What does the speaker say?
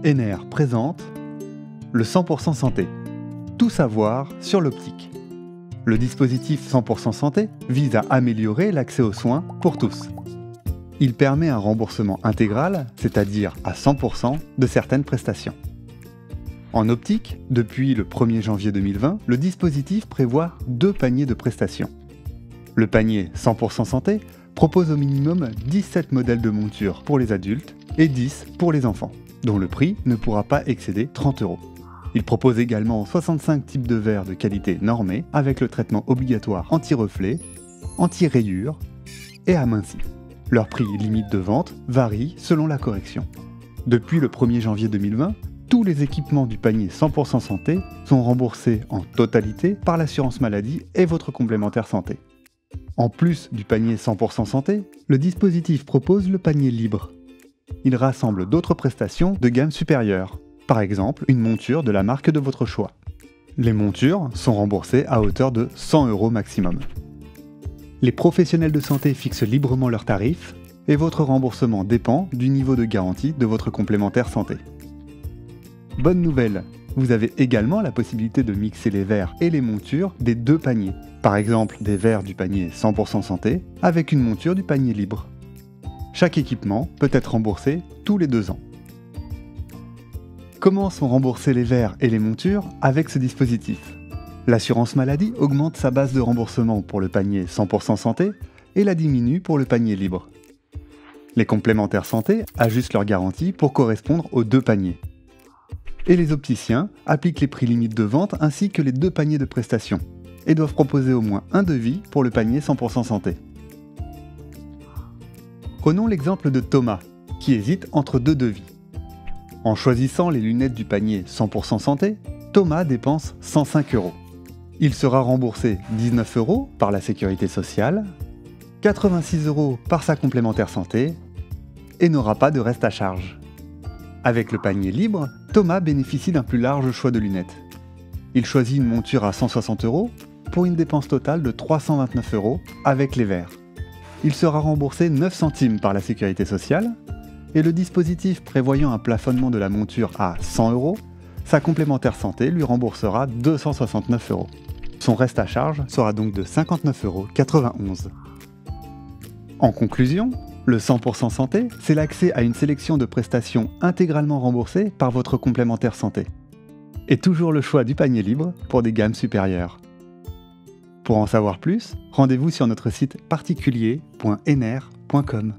Ener présente le 100% santé. Tout savoir sur l'optique. Le dispositif 100% santé vise à améliorer l'accès aux soins pour tous. Il permet un remboursement intégral, c'est-à-dire à 100% de certaines prestations. En optique, depuis le 1er janvier 2020, le dispositif prévoit 2 paniers de prestations. Le panier 100% santé propose au minimum 17 modèles de monture pour les adultes et 10 pour les enfants, dont le prix ne pourra pas excéder 30 €. Il propose également 65 types de verres de qualité normée avec le traitement obligatoire anti-reflet, anti-rayures et aminci. Leur prix limite de vente varie selon la correction. Depuis le 1er janvier 2020, tous les équipements du panier 100% santé sont remboursés en totalité par l'assurance maladie et votre complémentaire santé. En plus du panier 100% santé, le dispositif propose le panier libre. Il rassemble d'autres prestations de gamme supérieure, par exemple une monture de la marque de votre choix. Les montures sont remboursées à hauteur de 100 € maximum. Les professionnels de santé fixent librement leurs tarifs et votre remboursement dépend du niveau de garantie de votre complémentaire santé. Bonne nouvelle, vous avez également la possibilité de mixer les verres et les montures des 2 paniers. Par exemple, des verres du panier 100% santé avec une monture du panier libre. Chaque équipement peut être remboursé tous les 2 ans. Comment sont remboursés les verres et les montures avec ce dispositif ? L'assurance maladie augmente sa base de remboursement pour le panier 100% santé et la diminue pour le panier libre. Les complémentaires santé ajustent leur garantie pour correspondre aux 2 paniers. Et les opticiens appliquent les prix limites de vente ainsi que les 2 paniers de prestations et doivent proposer au moins un devis pour le panier 100% santé. Prenons l'exemple de Thomas, qui hésite entre 2 devis. En choisissant les lunettes du panier 100% santé, Thomas dépense 105 €. Il sera remboursé 19 € par la sécurité sociale, 86 € par sa complémentaire santé et n'aura pas de reste à charge. Avec le panier libre, Thomas bénéficie d'un plus large choix de lunettes. Il choisit une monture à 160 € pour une dépense totale de 329 € avec les verres. Il sera remboursé 9 centimes par la sécurité sociale et le dispositif prévoyant un plafonnement de la monture à 100 €, sa complémentaire santé lui remboursera 269 €. Son reste à charge sera donc de 59,91 €. En conclusion, le 100% santé, c'est l'accès à une sélection de prestations intégralement remboursées par votre complémentaire santé. Et toujours le choix du panier libre pour des gammes supérieures. Pour en savoir plus, rendez-vous sur notre site particulier.ener.com.